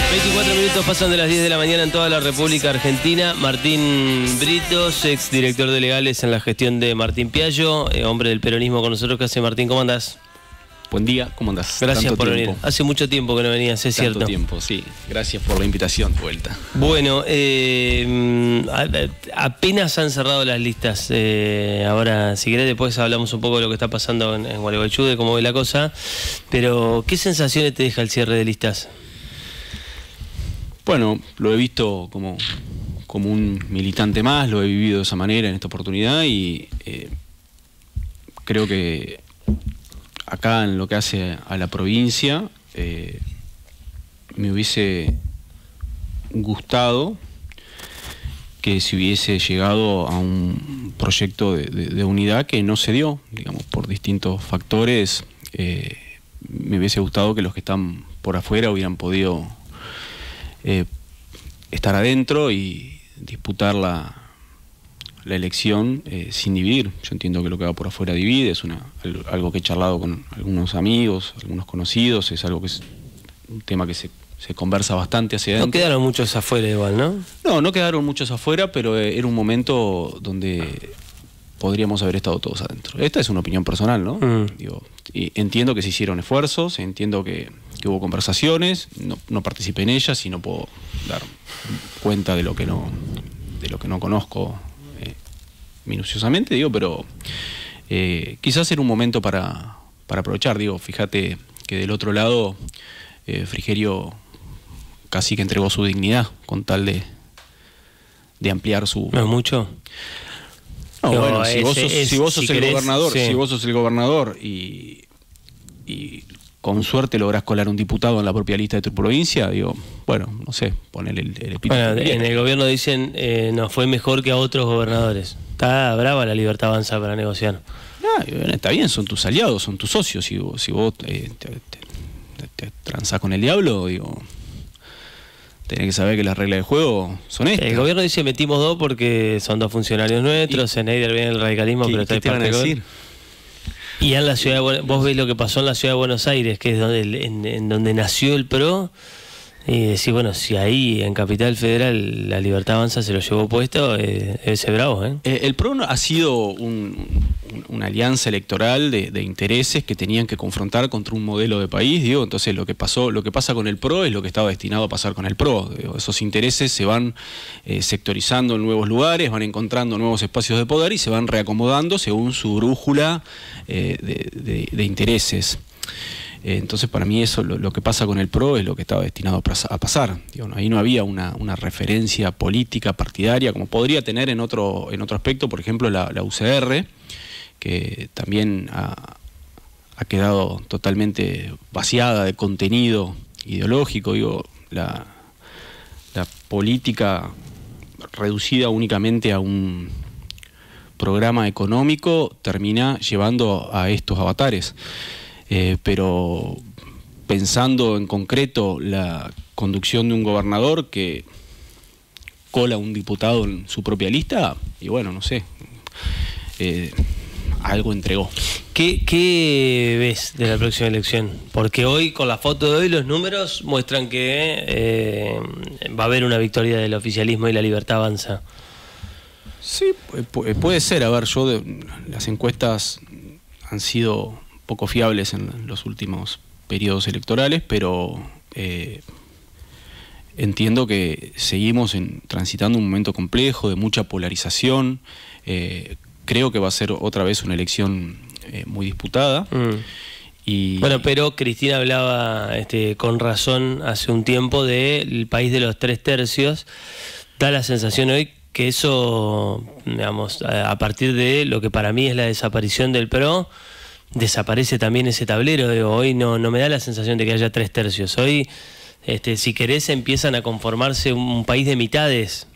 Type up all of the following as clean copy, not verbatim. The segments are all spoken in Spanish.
24 minutos pasan de las 10 de la mañana en toda la República Argentina. Martín Britos, ex director de legales en la gestión de Martín Piaggio, hombre del peronismo con nosotros. ¿Qué hace, Martín? ¿Cómo andás? Buen día, ¿cómo andás? Gracias por venir. Hace mucho tiempo que no venías, es cierto. Tanto tiempo, sí. Gracias por la invitación de vuelta. Bueno, apenas han cerrado las listas. Ahora, si querés, después hablamos un poco de lo que está pasando en Gualeguaychú, de cómo ve la cosa. Pero, ¿qué sensaciones te deja el cierre de listas? Bueno, lo he visto como un militante más, lo he vivido de esa manera en esta oportunidad y creo que acá en lo que hace a la provincia me hubiese gustado que se hubiese llegado a un proyecto de unidad que no se dio, digamos, por distintos factores. Me hubiese gustado que los que están por afuera hubieran podido estar adentro y disputar la elección sin dividir. Yo entiendo que lo que va por afuera divide, es algo que he charlado con algunos amigos, algunos conocidos, es algo que es un tema que se conversa bastante hacia adentro. No quedaron muchos afuera igual, ¿no? No quedaron muchos afuera, pero era un momento donde podríamos haber estado todos adentro. Esta es una opinión personal, ¿no? Digo, y entiendo que se hicieron esfuerzos, entiendo que hubo conversaciones, no participé en ellas y no puedo dar cuenta de lo que no conozco minuciosamente, digo, pero quizás era un momento para aprovechar. Digo, fíjate que del otro lado Frigerio casi que entregó su dignidad con tal de ampliar su... ¿No es mucho? No, bueno, si vos sos el gobernador, sí. Si vos sos el gobernador y con suerte lográs colar un diputado en la propia lista de tu provincia, digo, bueno, no sé, ponele el epíteto. Bueno, en el gobierno dicen nos fue mejor que a otros gobernadores. Está brava la Libertad Avanza para negociar. Está bien, son tus aliados, son tus socios. Si vos te transás con el diablo, digo, tenés que saber que las reglas del juego son estas. El gobierno dice metimos dos porque son dos funcionarios nuestros. Schneider viene el radicalismo, pero está ¿qué te van a decir? Y en la ciudad vos ves lo que pasó en la ciudad de Buenos Aires, que es en donde nació el PRO, y decís, bueno, si ahí en Capital Federal la Libertad Avanza se lo llevó puesto, debe ser bravo, ¿eh? El PRO ha sido una alianza electoral de intereses que tenían que confrontar contra un modelo de país, digo. Entonces lo que pasa con el PRO es lo que estaba destinado a pasar con el PRO, digo. Esos intereses se van sectorizando en nuevos lugares, van encontrando nuevos espacios de poder y se van reacomodando según su brújula de intereses. Entonces para mí eso, lo que pasa con el PRO es lo que estaba destinado a pasar. Digo, ahí no había una referencia política partidaria como podría tener en otro aspecto, por ejemplo la UCR, que también ha quedado totalmente vaciada de contenido ideológico. Digo, la política reducida únicamente a un programa económico termina llevando a estos avatares. Pero pensando en concreto la conducción de un gobernador que cola un diputado en su propia lista, y bueno, no sé, algo entregó. ¿Qué ves de la próxima elección? Porque hoy, con la foto de hoy, los números muestran que va a haber una victoria del oficialismo y la Libertad Avanza. Sí, puede ser. A ver, las encuestas han sido poco fiables en los últimos periodos electorales, pero entiendo que seguimos transitando un momento complejo, de mucha polarización. Creo que va a ser otra vez una elección muy disputada. Bueno, pero Cristina hablaba con razón hace un tiempo del país de los 3 tercios. Da la sensación hoy que eso, digamos, a partir de lo que para mí es la desaparición del PRO, desaparece también ese tablero. Hoy no me da la sensación de que haya 3 tercios. Hoy, si querés, empiezan a conformarse un país de mitades.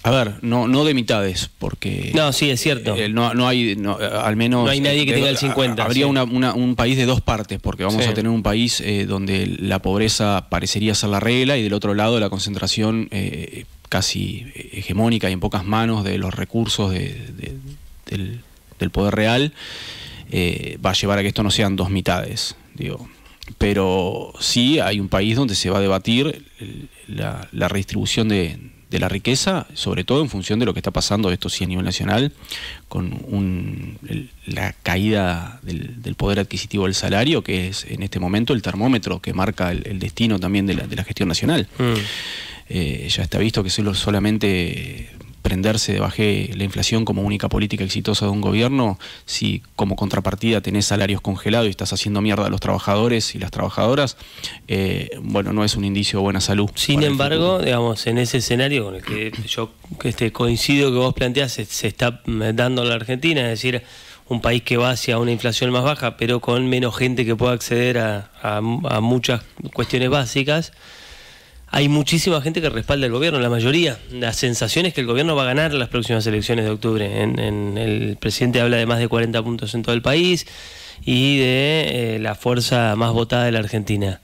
A ver, no de mitades, porque... No, sí, es cierto. No hay, al menos... No hay nadie que tenga el 50. Habría sí. un país de 2 partes, porque vamos a tener un país donde la pobreza parecería ser la regla y del otro lado la concentración casi hegemónica y en pocas manos de los recursos del poder real va a llevar a que esto no sean 2 mitades. Digo, pero sí hay un país donde se va a debatir la redistribución de la riqueza, sobre todo en función de lo que está pasando, esto sí a nivel nacional, con la caída del poder adquisitivo del salario, que es en este momento el termómetro que marca el destino también de la gestión nacional. Ya está visto que solamente prenderse de baje la inflación como única política exitosa de un gobierno, si como contrapartida tenés salarios congelados y estás haciendo mierda a los trabajadores y las trabajadoras, bueno, no es un indicio de buena salud. Sin embargo, digamos, en ese escenario con el que yo coincido que vos planteás, se está dando en la Argentina, es decir, un país que va hacia una inflación más baja, pero con menos gente que pueda acceder a muchas cuestiones básicas. Hay muchísima gente que respalda al gobierno, la mayoría. La sensación es que el gobierno va a ganar las próximas elecciones de octubre. El presidente habla de más de 40 puntos en todo el país y de la fuerza más votada de la Argentina.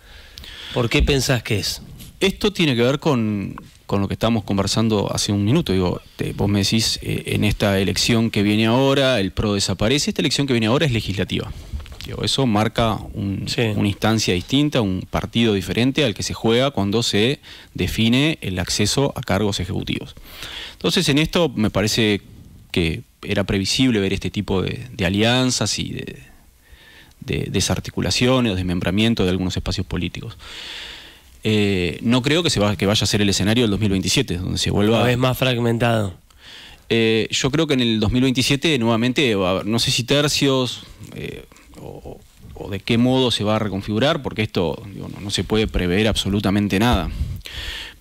¿Por qué pensás que es? Esto tiene que ver con lo que estábamos conversando hace un minuto. Digo, vos me decís, en esta elección que viene ahora, el PRO desaparece. Esta elección que viene ahora es legislativa. Eso marca una instancia distinta, un partido diferente al que se juega cuando se define el acceso a cargos ejecutivos. Entonces, en esto me parece que era previsible ver este tipo de alianzas y de desarticulaciones o desmembramiento de algunos espacios políticos. No creo que vaya a ser el escenario del 2027, donde se vuelva... ¿No es más fragmentado? Yo creo que en el 2027 nuevamente va a haber, no sé si tercios... o de qué modo se va a reconfigurar, porque esto digo, no se puede prever absolutamente nada.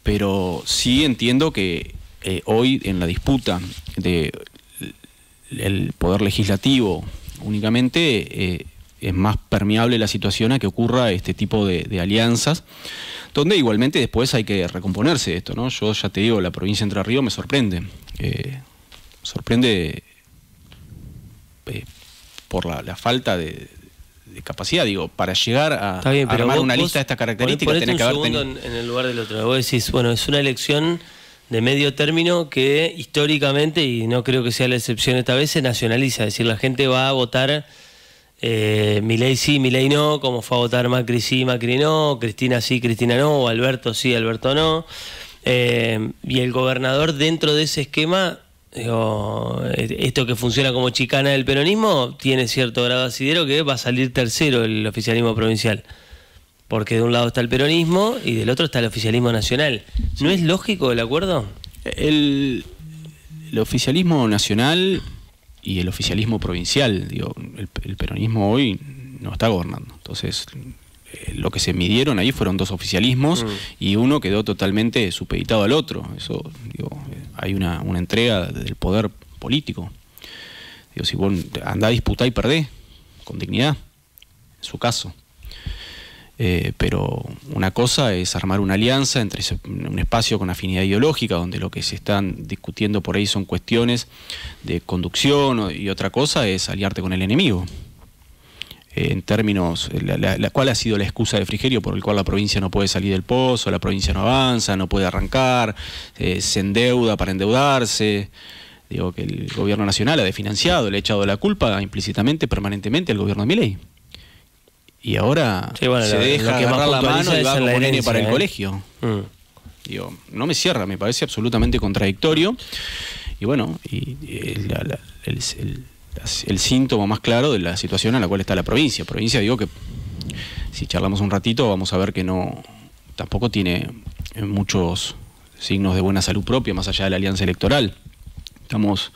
Pero sí entiendo que hoy en la disputa del poder legislativo únicamente es más permeable la situación a que ocurra este tipo de alianzas, donde igualmente después hay que recomponerse esto, ¿no? Yo ya te digo, la provincia de Entre Ríos me sorprende. Sorprende por la falta de capacidad, digo, para llegar a armar una lista de estas características tenés que haber tenido... en el lugar del otro. Vos decís, bueno, es una elección de medio término que históricamente, y no creo que sea la excepción esta vez, se nacionaliza. Es decir, la gente va a votar Milei sí, Milei no, como fue a votar Macri sí, Macri no, Cristina sí, Cristina no, o Alberto sí, Alberto no. Y el gobernador dentro de ese esquema... Digo, esto que funciona como chicana del peronismo tiene cierto grado de asidero que va a salir tercero el oficialismo provincial, porque de un lado está el peronismo y del otro está el oficialismo nacional. ¿No es lógico el acuerdo? El oficialismo nacional y el oficialismo provincial, digo, el peronismo hoy no está gobernando, entonces lo que se midieron ahí fueron dos oficialismos y uno quedó totalmente supeditado al otro. Eso, digo, hay una entrega del poder político. Digo, si vos andás a disputar y perdés, con dignidad, en su caso. Pero una cosa es armar una alianza entre un espacio con afinidad ideológica, donde lo que se están discutiendo por ahí son cuestiones de conducción, y otra cosa es aliarte con el enemigo. En términos, ¿cuál ha sido la excusa de Frigerio por el cual la provincia no puede salir del pozo, la provincia no avanza, no puede arrancar, se endeuda para endeudarse? Digo que el gobierno nacional ha desfinanciado, le ha echado la culpa implícitamente, permanentemente al gobierno de Milei. Y ahora se deja agarrar la mano y va como nene para el colegio. Digo, no me cierra, me parece absolutamente contradictorio. Y bueno, el síntoma más claro de la situación en la cual está la provincia. Provincia, digo que si charlamos un ratito vamos a ver que tampoco tiene muchos signos de buena salud propia más allá de la alianza electoral. Estamos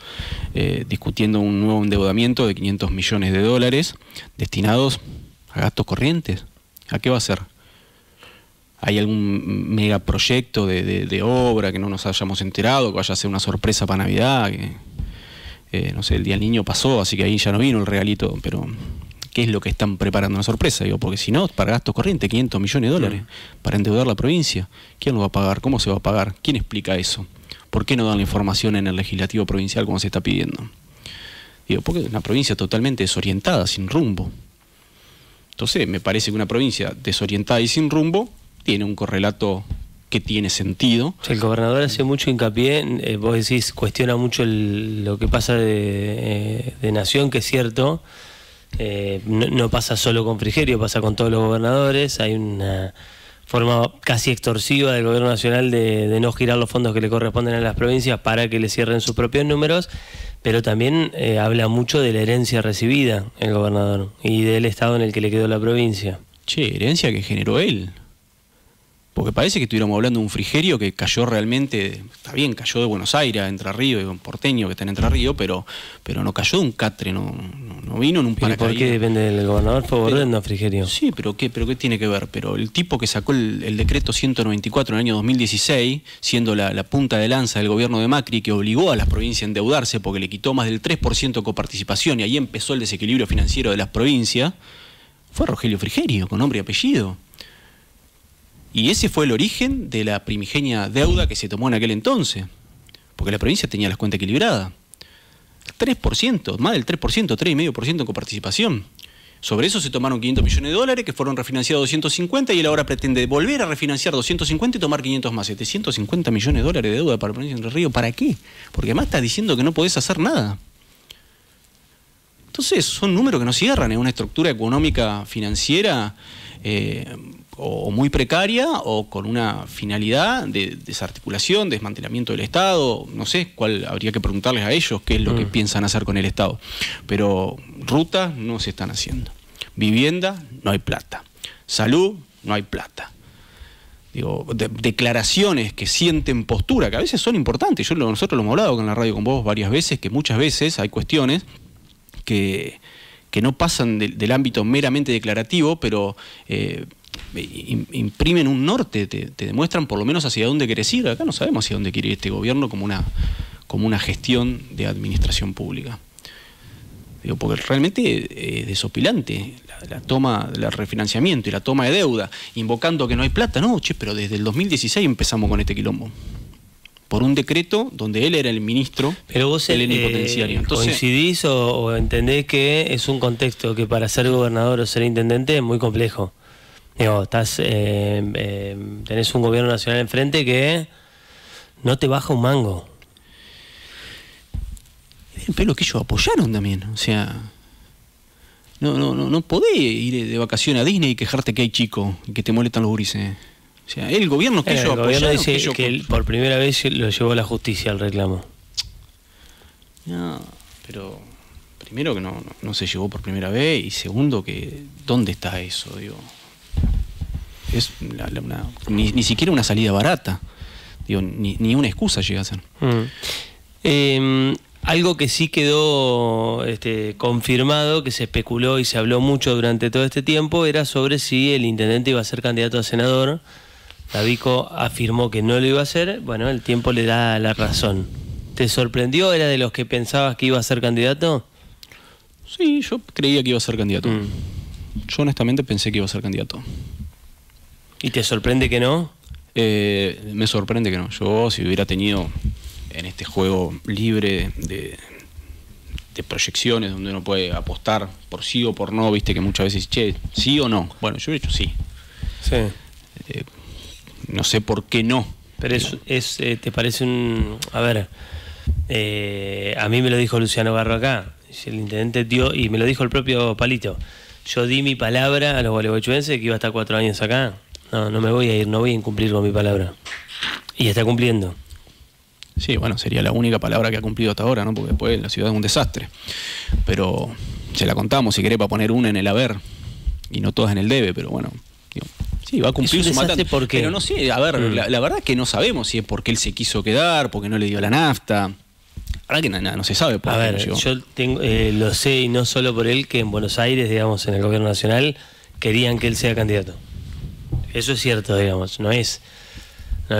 discutiendo un nuevo endeudamiento de 500 millones de dólares destinados a gastos corrientes. ¿A qué va a ser? ¿Hay algún megaproyecto de obra que no nos hayamos enterado, que vaya a ser una sorpresa para Navidad? No sé, el Día del Niño pasó, así que ahí ya no vino el regalito, pero ¿qué es lo que están preparando? Una sorpresa, digo, porque si no, para gastos corrientes, 500 millones de dólares, para endeudar la provincia, ¿quién lo va a pagar? ¿Cómo se va a pagar? ¿Quién explica eso? ¿Por qué no dan la información en el legislativo provincial como se está pidiendo? Digo, porque es una provincia totalmente desorientada, sin rumbo. Entonces, me parece que una provincia desorientada y sin rumbo tiene un correlato que tiene sentido. El gobernador hace mucho hincapié, vos decís, cuestiona mucho lo que pasa de Nación, que es cierto, no pasa solo con Frigerio, pasa con todos los gobernadores. Hay una forma casi extorsiva del gobierno nacional de no girar los fondos que le corresponden a las provincias para que le cierren sus propios números, pero también habla mucho de la herencia recibida el gobernador y del estado en el que le quedó la provincia. Che, herencia que generó él. Porque parece que estuviéramos hablando de un Frigerio que cayó realmente, está bien, cayó de Buenos Aires a Entre Ríos, de un porteño que está en Entre Ríos, pero no cayó de un catre, no vino en un paracaídas. ¿Por qué depende del gobernador? Fue Borrell, Frigerio. Sí, pero ¿qué tiene que ver? Pero el tipo que sacó el decreto 194 en el año 2016, siendo la punta de lanza del gobierno de Macri, que obligó a las provincias a endeudarse porque le quitó más del 3% de coparticipación y ahí empezó el desequilibrio financiero de las provincias, fue Rogelio Frigerio, con nombre y apellido. Y ese fue el origen de la primigenia deuda que se tomó en aquel entonces, porque la provincia tenía las cuentas equilibradas. 3%, más del 3%, 3,5% en coparticipación. Sobre eso se tomaron 500 millones de dólares que fueron refinanciados 250 y él ahora pretende volver a refinanciar 250 y tomar 500 más. 750 millones de dólares de deuda para la provincia de Entre Ríos. ¿Para qué? Porque además está diciendo que no podés hacer nada. Entonces son números que no cierran en una estructura económica financiera o muy precaria o con una finalidad de desarticulación, desmantelamiento del Estado. No sé cuál, habría que preguntarles a ellos qué es lo que piensan hacer con el Estado. Pero rutas no se están haciendo. Vivienda, no hay plata. Salud, no hay plata. Digo, declaraciones que sienten postura, que a veces son importantes. Nosotros lo hemos hablado con la radio con vos varias veces, que muchas veces hay cuestiones que no pasan del ámbito meramente declarativo, pero imprimen un norte, te demuestran por lo menos hacia dónde querés ir. Acá no sabemos hacia dónde quiere ir este gobierno como una gestión de administración pública. Digo, porque realmente es desopilante la toma del refinanciamiento y la toma de deuda, invocando que no hay plata. No, pero desde el 2016 empezamos con este quilombo. Por un decreto donde él era el ministro plenipotenciario. Entonces, ¿coincidís o entendés que es un contexto que para ser gobernador o ser intendente es muy complejo? Digo, tenés un gobierno nacional enfrente que no te baja un mango. Pero que ellos apoyaron también, o sea, no podés ir de vacaciones a Disney y quejarte que hay chicos y que te molestan los gurises. O sea, el gobierno que ellos apoyaron... El gobierno dice que por primera vez lo llevó a la justicia el reclamo. No, pero primero que no se llevó por primera vez y segundo que ¿dónde está eso? Digo, es ni siquiera una salida barata. Digo, ni una excusa llega a ser. Algo que sí quedó confirmado, que se especuló y se habló mucho durante todo este tiempo, era sobre si el intendente iba a ser candidato a senador. Davico afirmó que no lo iba a hacer. Bueno, el tiempo le da la razón. ¿Te sorprendió? ¿Era de los que pensabas que iba a ser candidato? Sí, yo creía que iba a ser candidato. Yo honestamente pensé que iba a ser candidato. ¿Y te sorprende que no? Me sorprende que no. Yo, si hubiera tenido en este juego libre de proyecciones donde uno puede apostar por sí o por no, viste que muchas veces, sí o no. Bueno, yo he hecho sí. Sí. No sé por qué no. Pero ¿te parece un...? A ver, a mí me lo dijo Luciano Barro acá. El intendente dio, y me lo dijo el propio Palito, yo di mi palabra a los gualeguaychuenses que iba a estar 4 años acá. No me voy a ir, no voy a incumplir con mi palabra. Y está cumpliendo. Sí, bueno, sería la única palabra que ha cumplido hasta ahora, ¿no? Porque después la ciudad es un desastre. Pero se la contamos, si querés, para poner una en el haber y no todas en el debe, pero bueno, digo, sí, va a cumplir su mandato. ¿Por qué? Pero no sé, a ver, la verdad es que no sabemos si es porque él se quiso quedar, porque no le dio la nafta. La verdad que no se sabe por qué. A ver, yo lo sé, y no solo por él, que en Buenos Aires, digamos, en el gobierno nacional, querían que él sea candidato. Eso es cierto, digamos, no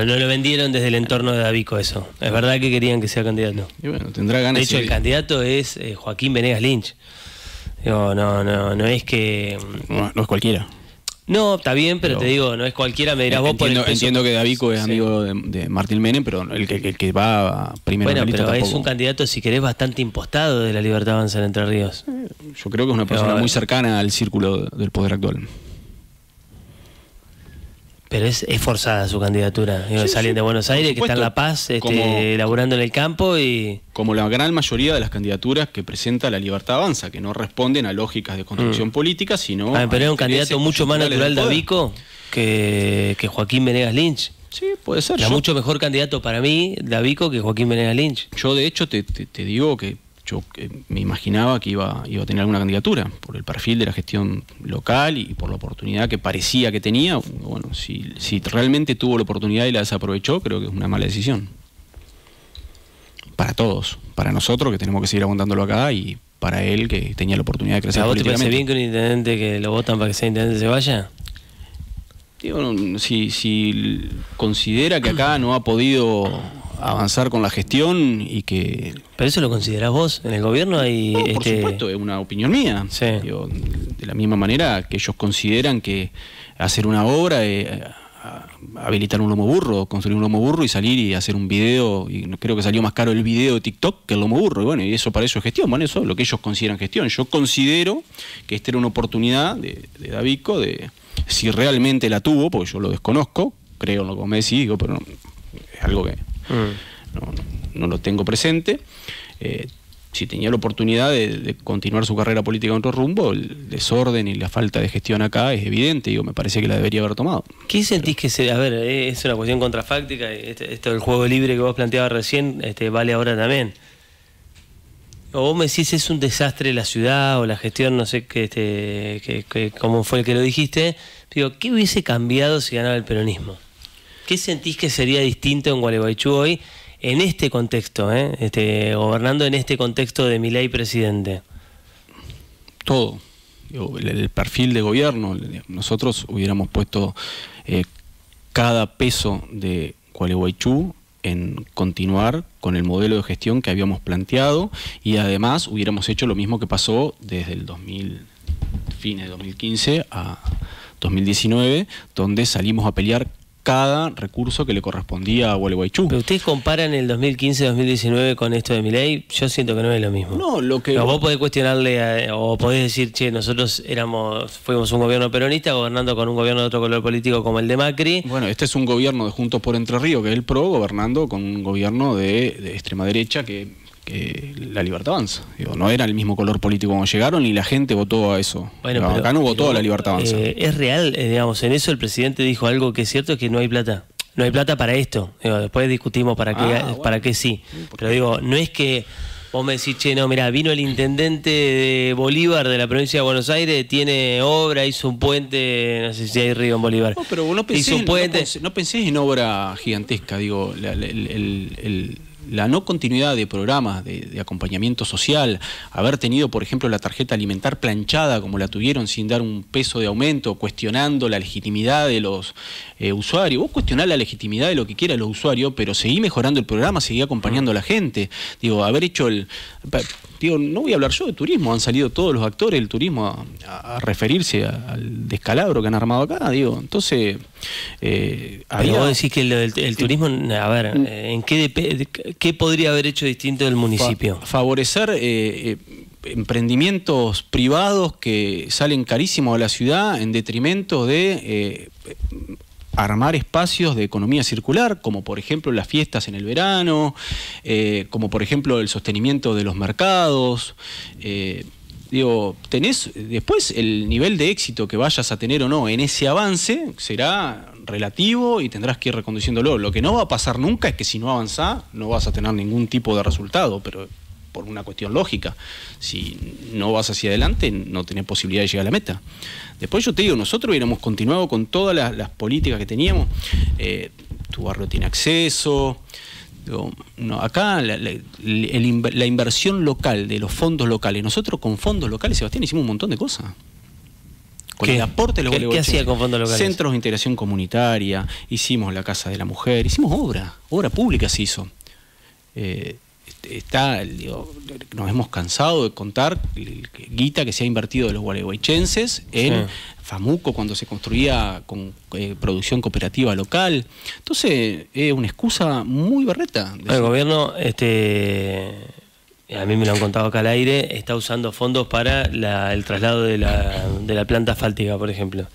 lo vendieron desde el entorno de Davico eso. Es verdad que querían que sea candidato. Y bueno, tendrá ganas. De hecho, el candidato es Joaquín Venegas Lynch. Digo, no es que... No es cualquiera. No, está bien, pero te digo, no es cualquiera, me dirás vos por el peso. Entiendo que Davico es amigo de Martín Menem, pero el que va primero en la lista pero tampoco. Es un candidato, si querés, bastante impostado de la Libertad Avanza en Entre Ríos. Yo creo que es una persona muy cercana al círculo del poder actual. Pero es forzada su candidatura. Digo, Sí, salen sí, de Buenos Aires, que por está en supuesto. La Paz, Como- laburando en el campo y... Como la gran mayoría de las candidaturas que presenta La Libertad Avanza, que no responden a lógicas de construcción política, sino... pero es un a candidato intereses mucho más coyunturales natural del poder. Davico que Joaquín Venegas Lynch. Sí, puede ser. Era Yo- mucho mejor candidato para mí Davico que Joaquín Venegas Lynch. Yo de hecho te digo que yo me imaginaba que iba a tener alguna candidatura por el perfil de la gestión local y por la oportunidad que parecía que tenía. Bueno, si realmente tuvo la oportunidad y la desaprovechó, creo que es una mala decisión. Para todos, para nosotros que tenemos que seguir aguantándolo acá y para él que tenía la oportunidad de crecer ¿A vos te parece políticamente. bien que un intendente que lo votan para que sea intendente se vaya? Digo, si considera que acá no ha podido avanzar con la gestión y que... ¿Pero eso lo considerás vos? ¿En el gobierno hay No, por supuesto, es una opinión mía. Sí. Digo, de la misma manera que ellos consideran que hacer una obra, habilitar un lomo burro, construir un lomo burro y salir y hacer un video, y creo que salió más caro el video de TikTok que el lomo burro, y bueno, y eso para eso es gestión, bueno, eso es lo que ellos consideran gestión. Yo considero que esta era una oportunidad de Davico, si realmente la tuvo, porque yo lo desconozco, creo en lo que me decís, digo, pero no, es algo que no lo tengo presente. Si tenía la oportunidad de continuar su carrera política en otro rumbo, el desorden y la falta de gestión acá es evidente, digo, me parece que la debería haber tomado. ¿Qué sentís que se... A ver, es una cuestión contrafáctica, esto del juego libre que vos planteabas recién, vale ahora también. O vos me decís es un desastre la ciudad o la gestión, no sé cómo fue el que lo dijiste. Digo, ¿qué hubiese cambiado si ganaba el peronismo? ¿Qué sentís que sería distinto en Gualeguaychú hoy en este contexto, gobernando en este contexto de Milei presidente? Todo. Digo, el perfil de gobierno, nosotros hubiéramos puesto cada peso de Gualeguaychú en continuar con el modelo de gestión que habíamos planteado y además hubiéramos hecho lo mismo que pasó desde el fines de 2015 a 2019, donde salimos a pelear cada recurso que le correspondía a Gualeguaychú. Pero ustedes comparan el 2015-2019 con esto de Milei, yo siento que no es lo mismo. No, lo que... Pero vos podés cuestionarle, o podés decir, che, nosotros fuimos un gobierno peronista gobernando con un gobierno de otro color político como el de Macri. Bueno, este es un gobierno de Juntos por Entre Ríos, que es el PRO, gobernando con un gobierno de extrema derecha que La Libertad Avanza. Digo, no era el mismo color político cuando llegaron y la gente votó a eso. Bueno, Digo, acá no votó a La Libertad Avanza. Es real, digamos, en eso el presidente dijo algo que es cierto, es que no hay plata. No hay plata para esto. Digo, después discutimos para qué sí. Pero digo, no es que vos me decís, che, no, mirá, vino el intendente de Bolívar de la provincia de Buenos Aires, tiene obra, hizo un puente, no sé si hay río en Bolívar. No, pero vos no pensés, hizo un puente. no pensés en obra gigantesca, digo, la no continuidad de programas de acompañamiento social, haber tenido, por ejemplo, la tarjeta alimentar planchada como la tuvieron sin dar un peso de aumento, cuestionando la legitimidad de los usuarios. Vos cuestionás la legitimidad de lo que quieran los usuarios, pero seguí mejorando el programa, seguí acompañando a la gente. Digo, haber hecho Digo, no voy a hablar yo de turismo, han salido todos los actores del turismo a referirse al descalabro que han armado acá, digo, entonces... Pero vos decís que el turismo, a ver, ¿en qué podría haber hecho distinto del municipio? Favorecer emprendimientos privados que salen carísimos a la ciudad en detrimento de... armar espacios de economía circular, como por ejemplo las fiestas en el verano, como por ejemplo el sostenimiento de los mercados. Digo, tenés después el nivel de éxito que vayas a tener o no en ese avance será relativo y tendrás que ir reconduciéndolo. Lo que no va a pasar nunca es que si no avanzás no vas a tener ningún tipo de resultado, pero por una cuestión lógica. Si no vas hacia adelante, no tenés posibilidad de llegar a la meta. Después yo te digo, nosotros hubiéramos continuado con todas las políticas que teníamos. Tu barrio tiene acceso. Digo, no, acá la inversión local de los fondos locales. Nosotros con fondos locales, Sebastián, hicimos un montón de cosas. Con el aporte de los ¿Qué hacía con fondos locales? Centros de integración comunitaria, hicimos la Casa de la Mujer, hicimos obra pública se hizo. Nos hemos cansado de contar guita que se ha invertido de los gualeguaychenses en Famuco cuando se construía con producción cooperativa local. Entonces es una excusa muy berreta. El gobierno, a mí me lo han contado acá al aire, está usando fondos para el traslado de la planta asfáltica, por ejemplo.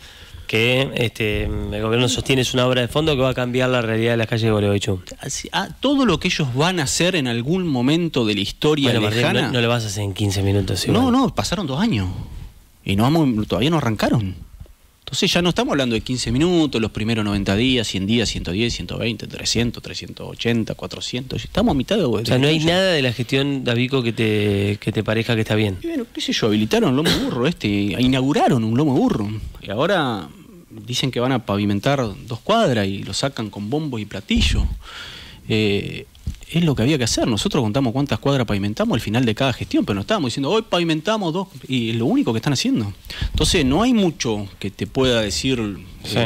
que el gobierno sostiene es una obra de fondo que va a cambiar la realidad de las calles de Gualeguaychú. Todo lo que ellos van a hacer en algún momento de la historia lejana... Martín, no lo vas a hacer en 15 minutos. No, pasaron 2 años y todavía no arrancaron. Entonces ya no estamos hablando de 15 minutos, los primeros 90 días, 100 días, 110, 120, 300, 380, 400. Estamos a mitad de... O sea, no hay nada de la gestión de Abico que te parezca que está bien. Y bueno, qué sé yo, habilitaron lomo burro inauguraron un lomo burro. Y ahora dicen que van a pavimentar 2 cuadras y lo sacan con bombos y platillos. Es lo que había que hacer. Nosotros contamos cuántas cuadras pavimentamos al final de cada gestión, pero no estábamos diciendo, hoy pavimentamos 2, y es lo único que están haciendo. Entonces no hay mucho que te pueda decir. Sí.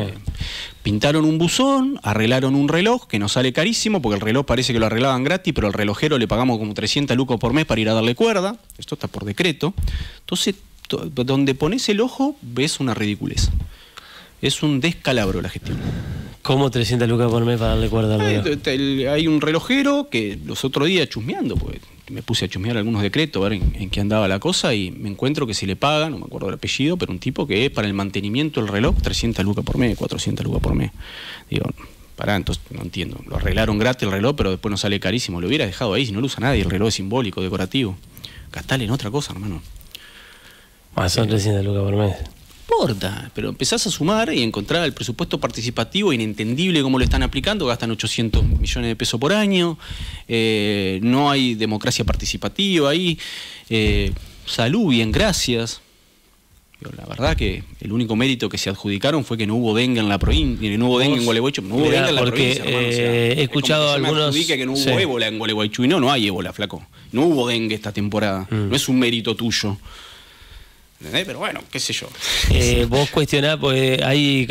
Pintaron un buzón, arreglaron un reloj, que nos sale carísimo, porque el reloj parece que lo arreglaban gratis, pero al relojero le pagamos como 300 lucas por mes para ir a darle cuerda. Esto está por decreto. Entonces, donde pones el ojo, ves una ridiculez. Es un descalabro la gestión. ¿Cómo 300 lucas por mes para darle cuerda al reloj? Hay un relojero que los otros días chusmeando, porque me puse a chusmear algunos decretos, a ver en qué andaba la cosa, y me encuentro que se le paga, no me acuerdo el apellido, pero un tipo que es para el mantenimiento del reloj 300 lucas por mes, 400 lucas por mes. Digo, entonces no entiendo. Lo arreglaron gratis el reloj, pero después nos sale carísimo. Lo hubiera dejado ahí, si no lo usa nadie, el reloj es simbólico, decorativo. Gastale en otra cosa, hermano. Son 300 lucas por mes. Importa, pero empezás a sumar y encontrar el presupuesto participativo inentendible cómo lo están aplicando, gastan 800 millones de pesos por año, no hay democracia participativa ahí, salud, bien, gracias. La verdad que el único mérito que se adjudicaron fue que no hubo dengue en la provincia, no hubo dengue en Gualeguaychú, no hubo dengue en la provincia, hermano. O sea, he escuchado es como que algunos... se me adjudique que no hubo ébola en Gualeguaychú, y no hay ébola, flaco. No hubo dengue esta temporada, no es un mérito tuyo. Pero bueno, qué sé yo. Vos cuestionás, porque hay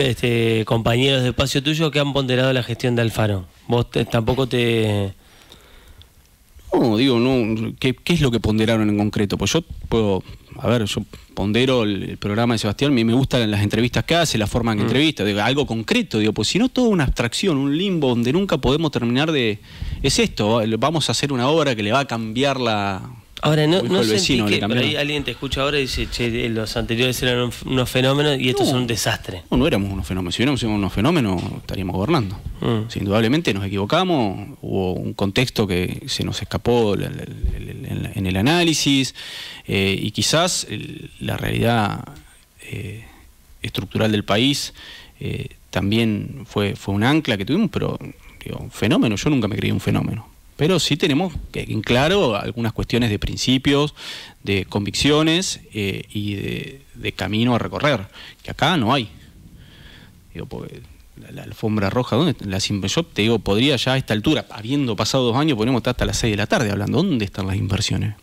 compañeros de espacio tuyo que han ponderado la gestión de Alfaro. Vos tampoco te... No, digo, no. ¿Qué es lo que ponderaron en concreto? Pues yo puedo... A ver, yo pondero el programa de Sebastián, a mí me gustan las entrevistas que hace, la forma en que entrevista, digo, algo concreto, digo, pues si no toda una abstracción, un limbo donde nunca podemos terminar de... Es esto, vamos a hacer una obra que le va a cambiar la... Ahora, no sentí que por ahí alguien te escucha ahora y dice, che, los anteriores eran unos fenómenos y estos son un desastre. No éramos unos fenómenos. Si hubiéramos sido unos fenómenos, estaríamos gobernando. Sí, indudablemente nos equivocamos, hubo un contexto que se nos escapó en el análisis, y quizás la realidad estructural del país también fue un ancla que tuvimos, pero digo, un fenómeno, yo nunca me creí un fenómeno. Pero sí tenemos en claro algunas cuestiones de principios, de convicciones y de camino a recorrer, que acá no hay. Digo, porque la alfombra roja, ¿dónde? Yo te digo, podría ya a esta altura, habiendo pasado 2 años, podríamos estar hasta las 6 de la tarde hablando. ¿Dónde están las inversiones?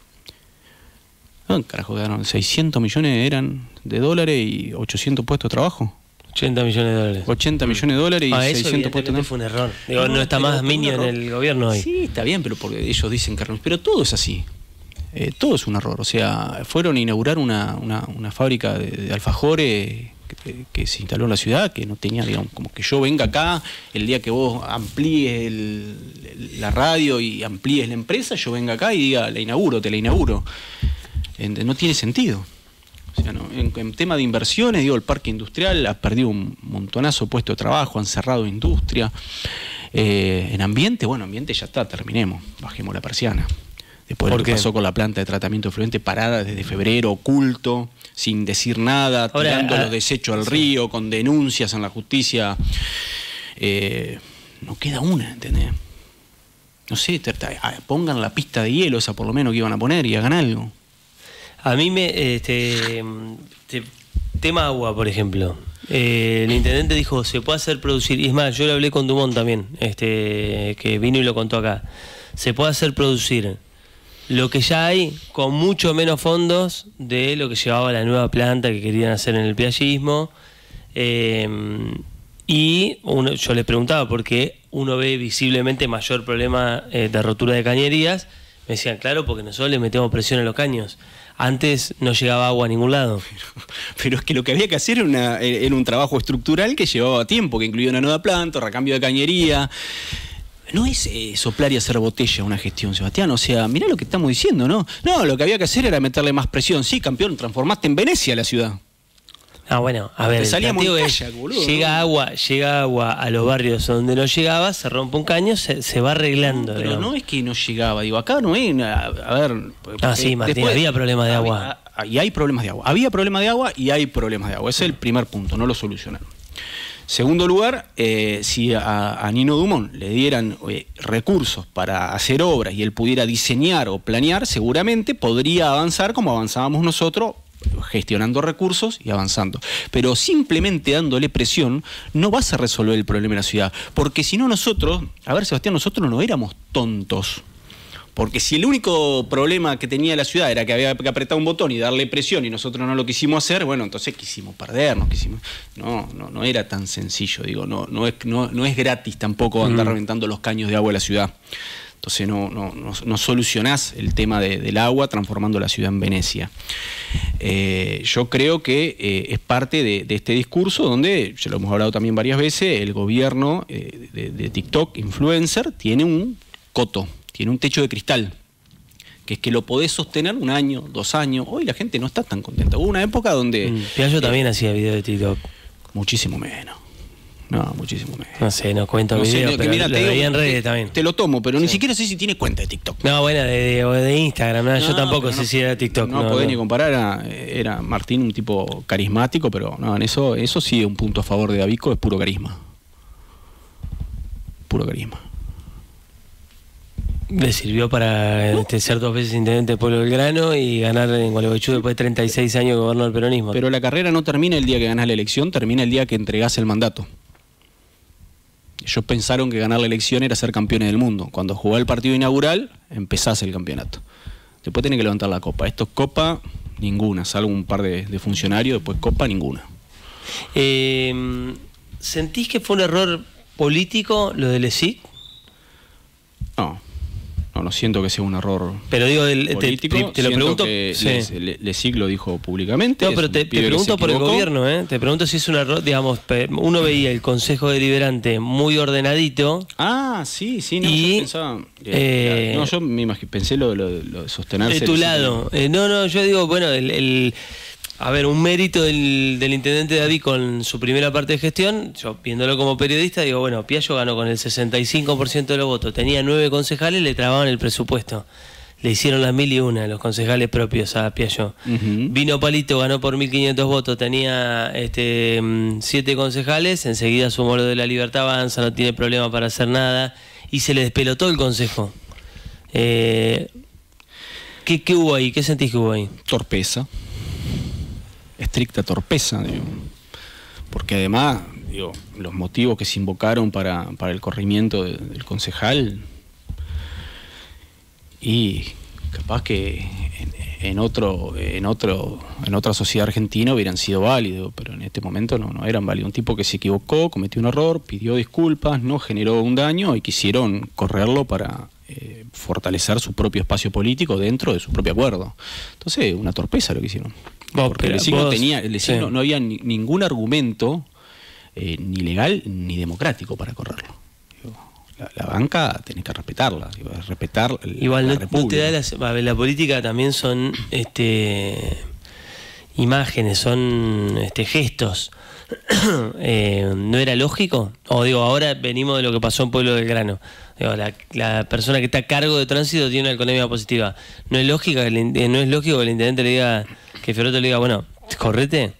¿Dónde carajo quedaron? 600 millones eran de dólares y 800 puestos de trabajo. 80 millones de dólares. 80 millones de dólares y 600 puestos de... fue un error. Digo, no está más Miño en el gobierno hoy. Sí, está bien, pero porque ellos dicen que... Pero todo es así. Todo es un error. O sea, fueron a inaugurar una fábrica de alfajores que se instaló en la ciudad, que no tenía, digamos, como que yo venga acá, el día que vos amplíes la radio y amplíes la empresa, yo venga acá y diga, te la inauguro. No tiene sentido. O sea, no, en tema de inversiones, digo, el parque industrial ha perdido un montonazo de puestos de trabajo, han cerrado industria. En ambiente, ambiente ya está, terminemos, bajemos la persiana. Después de lo que pasó con la planta de tratamiento de efluente parada desde febrero, oculto, sin decir nada, tirando los desechos al río, con denuncias en la justicia. No queda una, ¿entendés? No sé, pongan la pista de hielo esa por lo menos que iban a poner y hagan algo. A mí tema agua, por ejemplo. El intendente dijo, se puede hacer producir, y es más, yo lo hablé con Dumont también, que vino y lo contó acá. Se puede hacer producir lo que ya hay con mucho menos fondos de lo que llevaba la nueva planta que querían hacer en el piallismo. Yo le preguntaba por qué uno ve visiblemente mayor problema de rotura de cañerías. Me decían, claro, porque nosotros le metemos presión a los caños. Antes no llegaba agua a ningún lado. Pero es que lo que había que hacer era un trabajo estructural que llevaba tiempo, que incluía una nueva planta, recambio de cañería. No es soplar y hacer botella una gestión, Sebastián. O sea, mirá lo que estamos diciendo, ¿no? No, lo que había que hacer era meterle más presión. Sí, campeón, transformaste en Venecia la ciudad. Ah, bueno, a ver, salíamos el en es, kayak, boludo, llega agua a los barrios donde no llegaba, se rompe un caño, se va arreglando. Pero digamos. no es que no llegaba, digo, acá no es, a ver... Ah, sí, Martín, después, había problemas de agua. Y hay problemas de agua. Había problemas de agua y hay problemas de agua. Ese es el primer punto, no lo solucionaron. Segundo lugar, si a Nino Dumont le dieran recursos para hacer obras y él pudiera diseñar o planear, seguramente podría avanzar como avanzábamos nosotros, gestionando recursos y avanzando. Pero simplemente dándole presión no vas a resolver el problema de la ciudad. Porque si no nosotros, a ver Sebastián, nosotros no éramos tontos. Porque si el único problema que tenía la ciudad era que había que apretar un botón y darle presión y nosotros no lo quisimos hacer, bueno, entonces quisimos perdernos, no era tan sencillo, digo, no es gratis tampoco andar reventando los caños de agua de la ciudad. Entonces no solucionás el tema del agua transformando la ciudad en Venecia. Yo creo que es parte de este discurso donde, ya lo hemos hablado también varias veces, el gobierno de TikTok, influencer, tiene un coto. Tiene un techo de cristal, que es que lo podés sostener 1 año, 2 años. Hoy la gente no está tan contenta. Hubo una época donde... Piaggio también hacía videos de TikTok. Muchísimo menos. No, muchísimo menos. No sé, no cuento videos, pero mira, lo veía en redes también. Te lo tomo, pero ni siquiera sé si tiene cuenta de TikTok. No, bueno, de Instagram. No, yo tampoco sé si era TikTok. No podés ni comparar. Era Martín un tipo carismático, pero no, en eso sí, un punto a favor de Davico es puro carisma. Puro carisma. Le sirvió para ser 2 veces intendente de Pueblo Belgrano y ganar en Gualeguaychú después de 36 años que gobernó el peronismo. Pero la carrera no termina el día que ganás la elección, termina el día que entregás el mandato. Ellos pensaron que ganar la elección era ser campeones del mundo. Cuando jugó el partido inaugural, empezás el campeonato. Después tenés que levantar la copa. Esto es copa, ninguna, salvo un par de funcionarios, después copa, ninguna. ¿Sentís que fue un error político lo del ESIC? No siento que sea un error. Pero digo, político. te lo pregunto. Lesic lo dijo públicamente. No, pero te pregunto por el gobierno, ¿eh? Te pregunto si es un error, digamos, uno veía el Consejo Deliberante muy ordenadito. Ah, sí, no, yo pensaba. Yo me pensé lo de sostenerse. De tu lado. No, yo digo, bueno, a ver, un mérito del intendente David con su primera parte de gestión, yo viéndolo como periodista, digo, bueno, Piaggio ganó con el 65% de los votos, tenía 9 concejales, le trababan el presupuesto. Le hicieron las 1001 los concejales propios a Piaggio. Vino Palito, ganó por 1500 votos, tenía 7 concejales, enseguida sumó lo de La Libertad Avanza, no tiene problema para hacer nada, y se le despelotó el consejo. ¿Qué hubo ahí? ¿Qué sentís que hubo ahí? Torpeza. Estricta torpeza, digo. Porque además, digo, los motivos que se invocaron para el corrimiento del concejal, y capaz que en otra sociedad argentina hubieran sido válidos, pero en este momento no eran válidos. Un tipo que se equivocó, cometió un error, pidió disculpas, no generó un daño y quisieron correrlo para fortalecer su propio espacio político dentro de su propio acuerdo. Entonces, una torpeza lo que hicieron. Porque no había ningún argumento ni legal ni democrático para correrlo. La banca tenés que respetarla, respetar igual la República. No te da la política también son imágenes, son gestos. ¿No era lógico? O digo, ahora venimos de lo que pasó en Pueblo Belgrano. Digo, la persona que está a cargo de tránsito tiene una economía positiva. ¿No es lógico que el intendente le diga, que Fiorotto le diga, bueno, correte?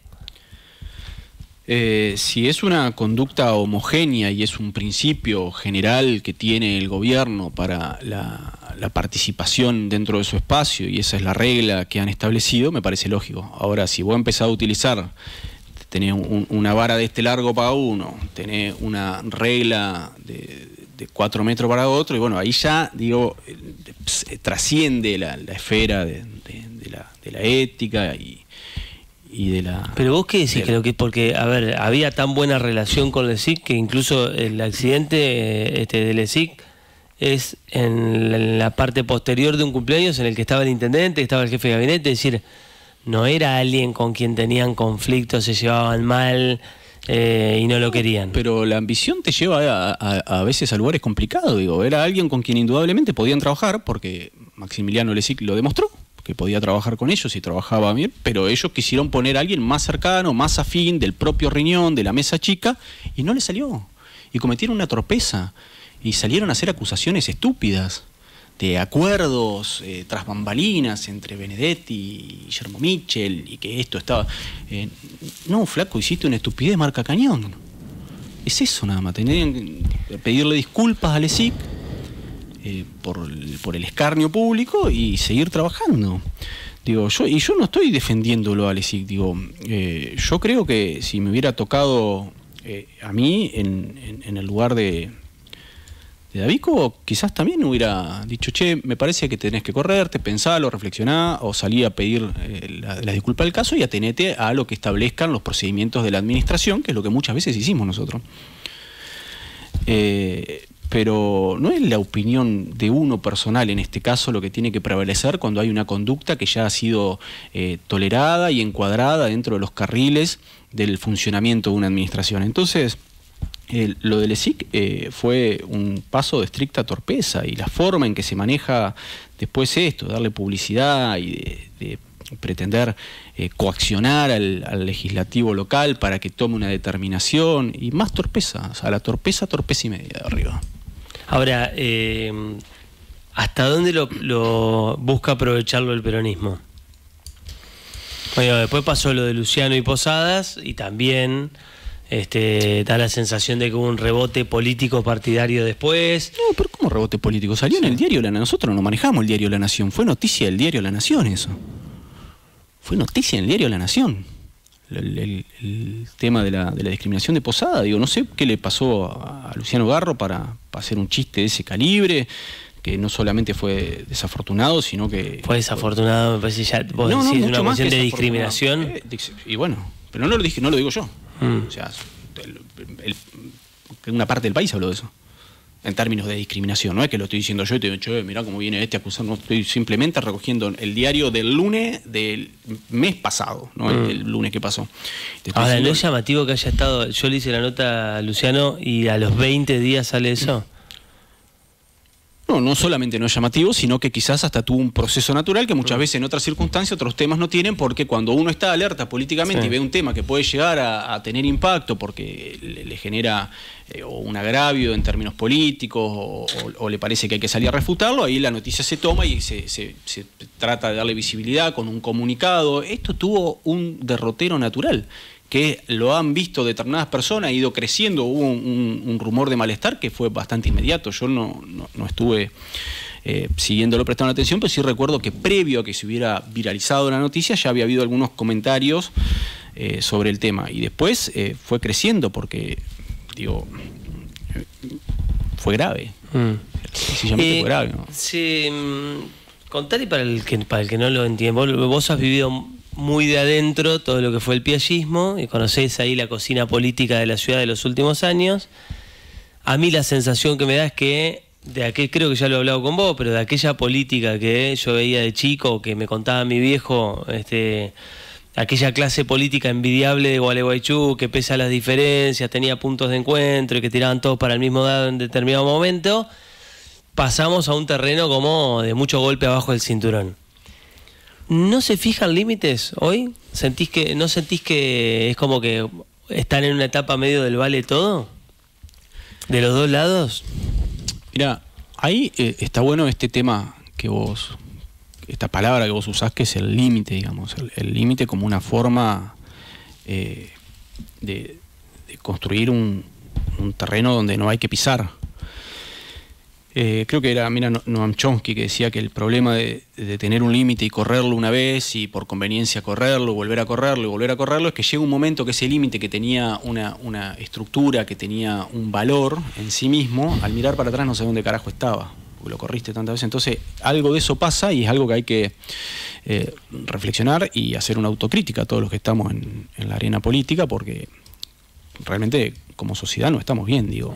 Si es una conducta homogénea y es un principio general que tiene el gobierno para la participación dentro de su espacio y esa es la regla que han establecido, me parece lógico. Ahora, si vos empezás a utilizar, tenés una vara de este largo para uno, tenés una regla de 4 metros para otro, y bueno, ahí ya, digo, trasciende la esfera de la ética y de la... Pero vos qué decís, porque, a ver, había tan buena relación con Lesic que incluso el accidente de Lesic es en la parte posterior de un cumpleaños en el que estaba el intendente, que estaba el jefe de gabinete, es decir, no era alguien con quien tenían conflictos, se llevaban mal y no lo querían. Pero la ambición te lleva a veces a lugares complicados, digo. Era alguien con quien indudablemente podían trabajar, porque Maximiliano Lesic lo demostró, que podía trabajar con ellos y trabajaba bien, pero ellos quisieron poner a alguien más cercano, más afín, del propio riñón, de la mesa chica, y no les salió. Y cometieron una torpeza, y salieron a hacer acusaciones estúpidas de acuerdos tras bambalinas entre Benedetti y Guillermo Michel, y que esto estaba... no, flaco, hiciste una estupidez marca cañón. Es eso nada más, tenían que pedirle disculpas a LESIC por el escarnio público y seguir trabajando. Digo, yo no estoy defendiéndolo a LESIC, digo, yo creo que si me hubiera tocado a mí en el lugar de Davico, quizás también hubiera dicho, che, me parece que tenés que correrte, pensalo, reflexioná, o salí a pedir la disculpa del caso y atenete a lo que establezcan los procedimientos de la administración, que es lo que muchas veces hicimos nosotros. Pero no es la opinión de uno personal en este caso lo que tiene que prevalecer cuando hay una conducta que ya ha sido tolerada y encuadrada dentro de los carriles del funcionamiento de una administración. Entonces, lo del LESIC fue un paso de estricta torpeza, y la forma en que se maneja después esto, darle publicidad y de pretender coaccionar al legislativo local para que tome una determinación, y más torpeza, o sea, la torpeza y media de arriba. Ahora, ¿hasta dónde lo busca aprovecharlo el peronismo? Bueno, después pasó lo de Luciano y Posadas, y también da la sensación de que hubo un rebote político partidario después. No, pero ¿cómo rebote político? Salió en el diario La Nación. Nosotros no manejamos el diario La Nación. Fue noticia del diario La Nación eso. Fue noticia en el diario La Nación. El tema de la discriminación de Posada. Digo, no sé qué le pasó a Luciano Garro para hacer un chiste de ese calibre, que no solamente fue desafortunado, sino que... Fue desafortunado, me parece, ya vos decís, una cuestión de discriminación. Y bueno, pero no lo digo yo. O sea, una parte del país habló de eso, en términos de discriminación. No es que lo estoy diciendo yo y te digo, che, mirá cómo viene acusando. No, estoy simplemente recogiendo el diario del lunes del mes pasado, no el lunes que pasó. Ahora, ¿no es llamativo que haya estado? Yo le hice la nota a Luciano y a los 20 días sale eso. No solamente no es llamativo, sino que quizás hasta tuvo un proceso natural que muchas veces en otras circunstancias otros temas no tienen, porque cuando uno está alerta políticamente y ve un tema que puede llegar a tener impacto porque le genera un agravio en términos políticos o le parece que hay que salir a refutarlo, ahí la noticia se toma y se trata de darle visibilidad con un comunicado. Esto tuvo un derrotero natural, que lo han visto determinadas personas, ha ido creciendo, hubo un rumor de malestar que fue bastante inmediato. Yo no estuve siguiéndolo, prestando atención, pero sí recuerdo que previo a que se hubiera viralizado la noticia ya había habido algunos comentarios sobre el tema, y después fue creciendo porque, digo, fue grave. Sencillamente fue grave, ¿no? Sí, contale para el que no lo entiende. Vos has vivido muy de adentro todo lo que fue el piallismo y conocés ahí la cocina política de la ciudad de los últimos años. A mí la sensación que me da es que creo que ya lo he hablado con vos, pero de aquella política que yo veía de chico, que me contaba mi viejo, aquella clase política envidiable de Gualeguaychú, que pese a las diferencias tenía puntos de encuentro y que tiraban todos para el mismo lado en determinado momento, pasamos a un terreno como de mucho golpe abajo del cinturón. ¿No se fijan límites hoy? ¿No sentís que es como que están en una etapa medio del vale todo? ¿De los dos lados? Mira, ahí está bueno este tema esta palabra que vos usás, que es el límite, digamos. El límite como una forma de construir un terreno donde no hay que pisar. Creo que era Noam Chomsky que decía que el problema de tener un límite y correrlo una vez y por conveniencia correrlo, volver a correrlo y volver a correrlo, es que llega un momento que ese límite que tenía una estructura, que tenía un valor en sí mismo, al mirar para atrás no sé dónde carajo estaba, porque lo corriste tantas veces. Entonces algo de eso pasa y es algo que hay que reflexionar y hacer una autocrítica a todos los que estamos en la arena política, porque realmente como sociedad no estamos bien, digo.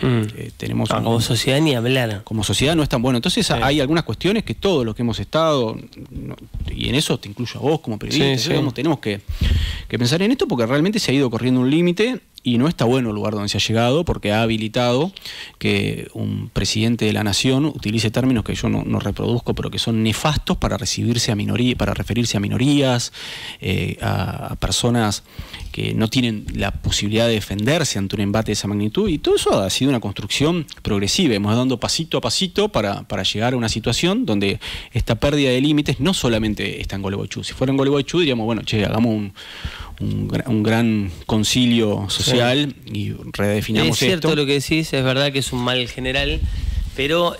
Tenemos como sociedad ni hablar. Como sociedad no están bueno. Entonces hay algunas cuestiones que todos los que hemos estado, y en eso te incluyo a vos como periodista, digamos, tenemos que pensar en esto, porque realmente se ha ido corriendo un límite y no está bueno el lugar donde se ha llegado, porque ha habilitado que un presidente de la nación utilice términos que yo no reproduzco, pero que son nefastos para referirse a minorías, a personas que no tienen la posibilidad de defenderse ante un embate de esa magnitud, y todo eso ha sido una construcción progresiva. Hemos dado pasito a pasito para llegar a una situación donde esta pérdida de límites no solamente está en Gualeguaychú. Si fuera en Gualeguaychú diríamos, bueno, hagamos un gran concilio social, sí, y redefinamos esto. Es cierto lo que decís, es verdad que es un mal general, pero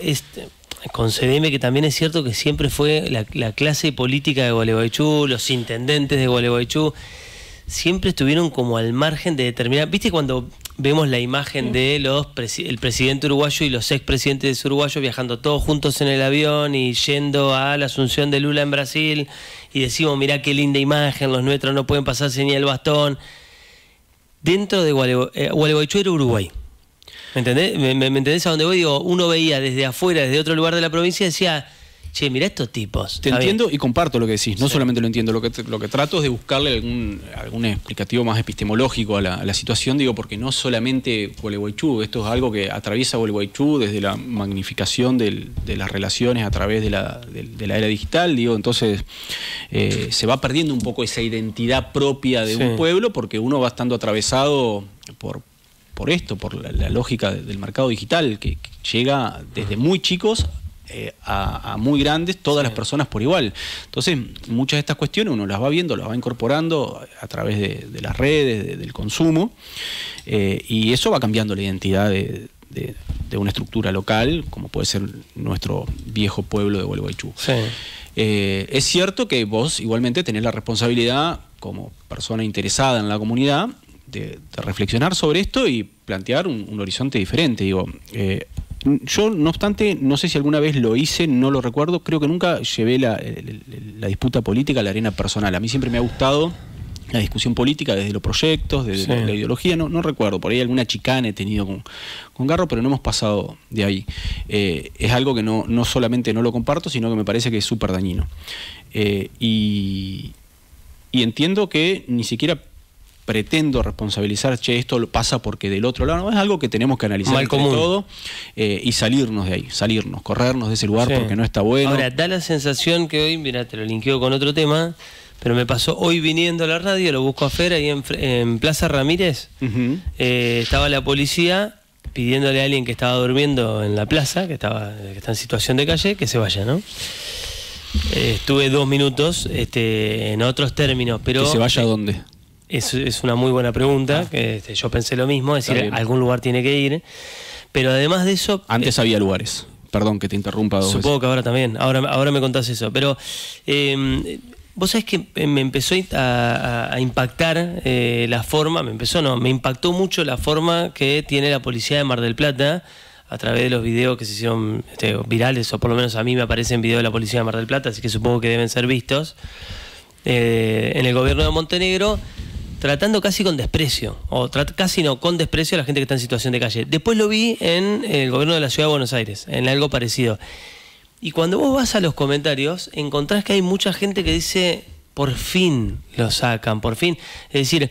concedeme que también es cierto que siempre fue la clase política de Gualeguaychú, los intendentes de Gualeguaychú, siempre estuvieron como al margen de determinar. ¿Viste cuando vemos la imagen de el presidente uruguayo y los expresidentes uruguayos viajando todos juntos en el avión y yendo a la asunción de Lula en Brasil, y decimos, mirá qué linda imagen, los nuestros no pueden pasarse ni el bastón? Dentro de Gualeguaychú era Uruguay. ¿Me entendés? ¿Me entendés a dónde voy? Digo, uno veía desde afuera, desde otro lugar de la provincia, y decía, che, mirá estos tipos. Te entiendo y comparto lo que decís. No solamente lo entiendo, lo que trato es de buscarle algún explicativo más epistemológico a la situación, digo, porque no solamente Gualeguaychú, esto es algo que atraviesa Gualeguaychú desde la magnificación de las relaciones a través de la era digital, digo, entonces se va perdiendo un poco esa identidad propia de un pueblo, porque uno va estando atravesado por la lógica del mercado digital, que llega desde muy chicos a muy grandes, todas las personas por igual. Entonces, muchas de estas cuestiones uno las va viendo, las va incorporando a través de las redes, del consumo, y eso va cambiando la identidad de una estructura local, como puede ser nuestro viejo pueblo de Gualeguaychú. Sí. Es cierto que vos igualmente tenés la responsabilidad, como persona interesada en la comunidad, de reflexionar sobre esto y plantear un horizonte diferente. Digo, yo, no obstante, no sé si alguna vez lo hice, no lo recuerdo, creo que nunca llevé la disputa política a la arena personal. A mí siempre me ha gustado la discusión política desde los proyectos, desde la ideología. No recuerdo, por ahí alguna chicana he tenido con Garro, pero no hemos pasado de ahí. Es algo que no solamente no lo comparto, sino que me parece que es súper dañino. Y entiendo que ni siquiera pretendo responsabilizar, che, esto pasa porque del otro lado, no, es algo que tenemos que analizar entre todo, y salirnos de ahí, corrernos de ese lugar, porque no está bueno. Ahora, da la sensación que hoy, mira, te lo linkeo con otro tema, pero me pasó hoy viniendo a la radio, lo busco a Fer, ahí en Plaza Ramírez, estaba la policía pidiéndole a alguien que estaba durmiendo en la plaza, que está en situación de calle, que se vaya, ¿no? Estuve 2 minutos, en otros términos, pero... ¿Que se vaya a dónde? Es una muy buena pregunta, que yo pensé lo mismo, es decir, a algún lugar tiene que ir, pero además de eso... Antes había lugares, perdón que te interrumpa. Supongo que ahora también, ahora me contás eso, pero vos sabés que me empezó a impactar la forma, me impactó mucho la forma que tiene la policía de Mar del Plata, a través de los videos que se hicieron virales, o por lo menos a mí me aparecen videos de la policía de Mar del Plata, así que supongo que deben ser vistos, en el gobierno de Montenegro, tratando casi con desprecio, con desprecio a la gente que está en situación de calle. Después lo vi en el gobierno de la Ciudad de Buenos Aires, en algo parecido. Y cuando vos vas a los comentarios, encontrás que hay mucha gente que dice, por fin lo sacan, por fin. Es decir,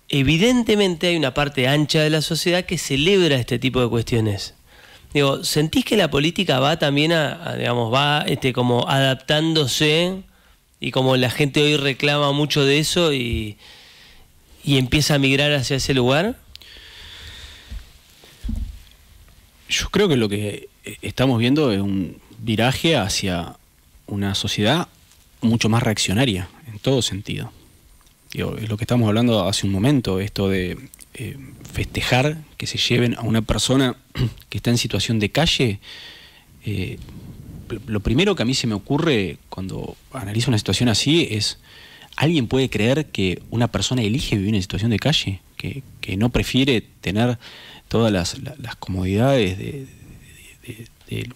evidentemente hay una parte ancha de la sociedad que celebra este tipo de cuestiones. Digo, ¿sentís que la política va también va como adaptándose, y como la gente hoy reclama mucho de eso y empieza a migrar hacia ese lugar? Yo creo que lo que estamos viendo es un viraje hacia una sociedad mucho más reaccionaria, en todo sentido. Digo, es lo que estamos hablando hace un momento, esto de festejar que se lleven a una persona que está en situación de calle. Lo primero que a mí se me ocurre cuando analizo una situación así es: ¿alguien puede creer que una persona elige vivir en situación de calle? Que no prefiere tener todas las comodidades de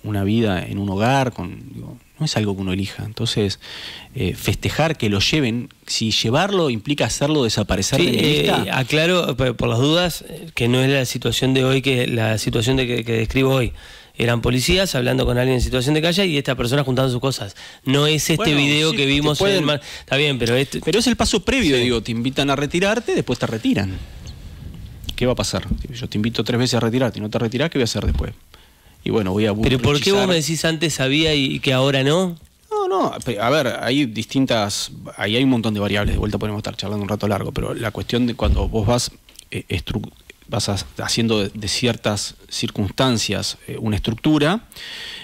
una vida en un hogar, no es algo que uno elija. Entonces, festejar que lo lleven, si llevarlo implica hacerlo desaparecer de mi lista. Aclaro, por las dudas, que no es la situación de hoy, que la situación que describo hoy. Eran policías hablando con alguien en situación de calle y esta persona juntando sus cosas. No es video que vimos en el mar. Está bien, pero... Pero es el paso previo, digo, te invitan a retirarte, después te retiran. ¿qué va a pasar? Yo te invito 3 veces a retirarte y no te retirás, ¿qué voy a hacer después? Y bueno, voy a... ¿Pero por qué vos me decís antes sabía y que ahora no? No, a ver, hay distintas... Ahí hay un montón de variables, de vuelta podemos estar charlando un rato largo, pero la cuestión de cuando vos vas haciendo de ciertas circunstancias una estructura,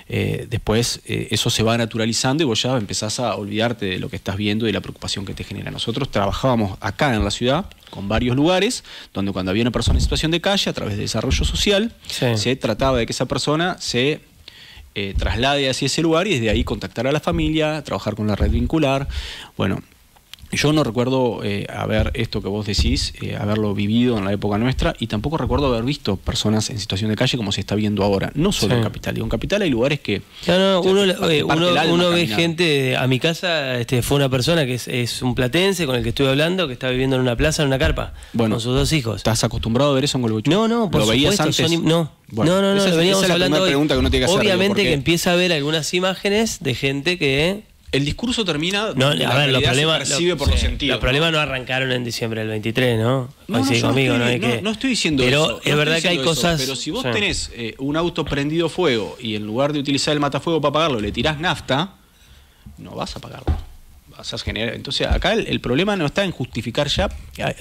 después eso se va naturalizando y vos ya empezás a olvidarte de lo que estás viendo y de la preocupación que te genera. Nosotros trabajábamos acá en la ciudad con varios lugares donde cuando había una persona en situación de calle, a través de desarrollo social, se trataba de que esa persona se traslade hacia ese lugar y desde ahí contactar a la familia, trabajar con la red vincular. Bueno, yo no recuerdo haber esto que vos decís, haberlo vivido en la época nuestra, y tampoco recuerdo haber visto personas en situación de calle como se está viendo ahora. No solo en Capital. Digo, en Capital hay lugares que... Uno ve gente... A mi casa fue una persona que es un platense con el que estuve hablando, que está viviendo en una plaza, en una carpa, con sus 2 hijos. ¿Estás acostumbrado a ver eso en Golbochú? No, por ¿Lo veías antes? No, lo veníamos hablando hoy. Obviamente que empieza a ver algunas imágenes de gente que... El discurso termina... los problemas por los sentidos. Los problemas no arrancaron en diciembre del 23, ¿no? No estoy diciendo eso. Pero es verdad que hay cosas... Pero si vos tenés un auto prendido fuego y en lugar de utilizar el matafuego para apagarlo le tirás nafta, no vas a apagarlo. Vas a generar... Entonces acá el problema no está en justificar ya.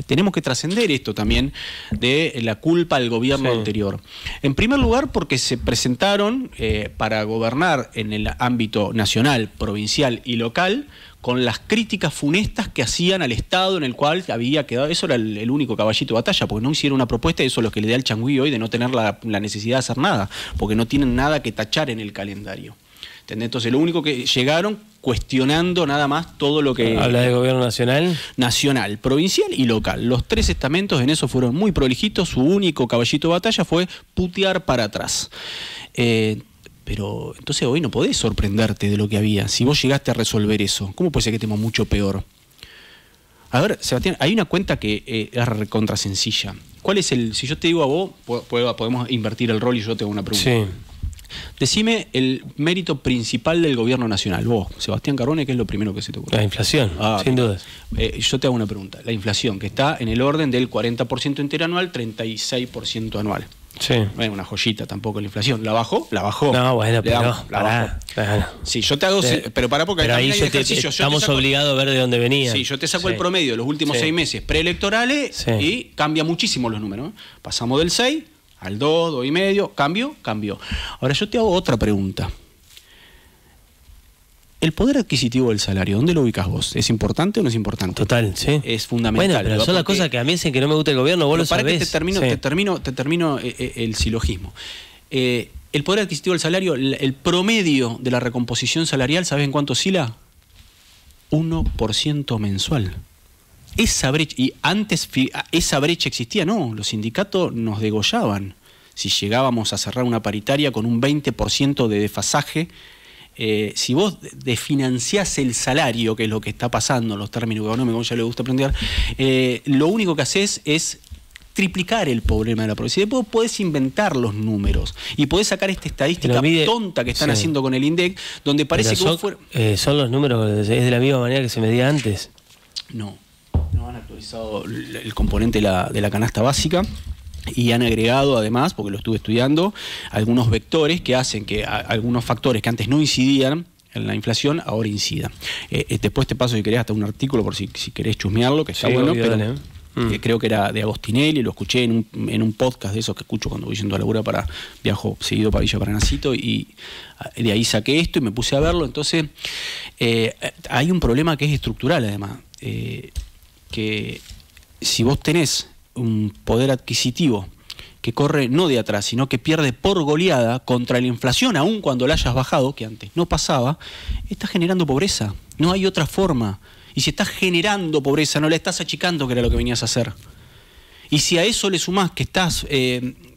Tenemos que trascender esto también de la culpa al gobierno anterior. En primer lugar porque se presentaron para gobernar en el ámbito nacional, provincial y local con las críticas funestas que hacían al Estado en el cual había quedado. Eso era el único caballito de batalla, porque no hicieron una propuesta, y eso es lo que le da el changüí hoy de no tener la necesidad de hacer nada, porque no tienen nada que tachar en el calendario. ¿Entendés? Entonces lo único que llegaron cuestionando nada más todo lo que... ¿Habla de gobierno nacional? Nacional, provincial y local. Los 3 estamentos en eso fueron muy prolijitos. Su único caballito de batalla fue putear para atrás. Pero entonces hoy no podés sorprenderte de lo que había. Si vos llegaste a resolver eso, ¿cómo puede ser que estemos mucho peor? A ver, Sebastián, hay una cuenta que es recontra sencilla. ¿Cuál es el...? Si yo te digo a vos, podemos invertir el rol y yo te hago una pregunta. Sí. Decime el mérito principal del gobierno nacional. Vos, Sebastián Carbone, ¿qué es lo primero que se te ocurre? La inflación, sin dudas. Yo te hago una pregunta. La inflación, que está en el orden del 40% interanual, 36% anual. Sí. Bueno, una joyita tampoco la inflación. ¿La bajó? La bajó. No, bueno, pero pará. Sí, yo te hago... Pero pará, porque pero ahí estamos obligados a ver de dónde venía. Sí, yo te saco el promedio de los últimos 6 meses preelectorales y cambia muchísimo los números. Pasamos del 6... al 2, 2,5, cambió. Ahora yo te hago otra pregunta. El poder adquisitivo del salario, ¿dónde lo ubicas vos? ¿Es importante o no es importante? Total, sí. Es fundamental. Bueno, pero son las cosas que a mí dicen que no me gusta el gobierno, vos lo sabés. Te termino el silogismo. El poder adquisitivo del salario, el promedio de la recomposición salarial, ¿sabés en cuánto oscila? 1% mensual. Esa brecha, y antes esa brecha existía, no, los sindicatos nos degollaban si llegábamos a cerrar una paritaria con un 20% de desfasaje. Si vos desfinanciás el salario, que es lo que está pasando en los términos económicos, ya le gusta aprender, lo único que haces es triplicar el problema de la provincia. Y después podés inventar los números y podés sacar esta estadística tonta que están haciendo con el INDEC, donde parece que son los números, es de la misma manera que se medía antes. No han actualizado el componente de la canasta básica y han agregado además, porque lo estuve estudiando, algunos vectores que hacen que algunos factores que antes no incidían en la inflación ahora incidan. Después te paso, si querés, hasta un artículo por si querés chusmearlo, que está bueno, pero creo que era de Agostinelli, lo escuché en un podcast de esos que escucho cuando voy yendo a la labura, viajo seguido para Villa Paranacito, y de ahí saqué esto y me puse a verlo. Entonces hay un problema que es estructural además, que si vos tenés un poder adquisitivo que corre no de atrás, sino que pierde por goleada contra la inflación, aun cuando la hayas bajado, que antes no pasaba, estás generando pobreza. No hay otra forma. Y si estás generando pobreza, no la estás achicando, que era lo que venías a hacer. Y si a eso le sumás que estás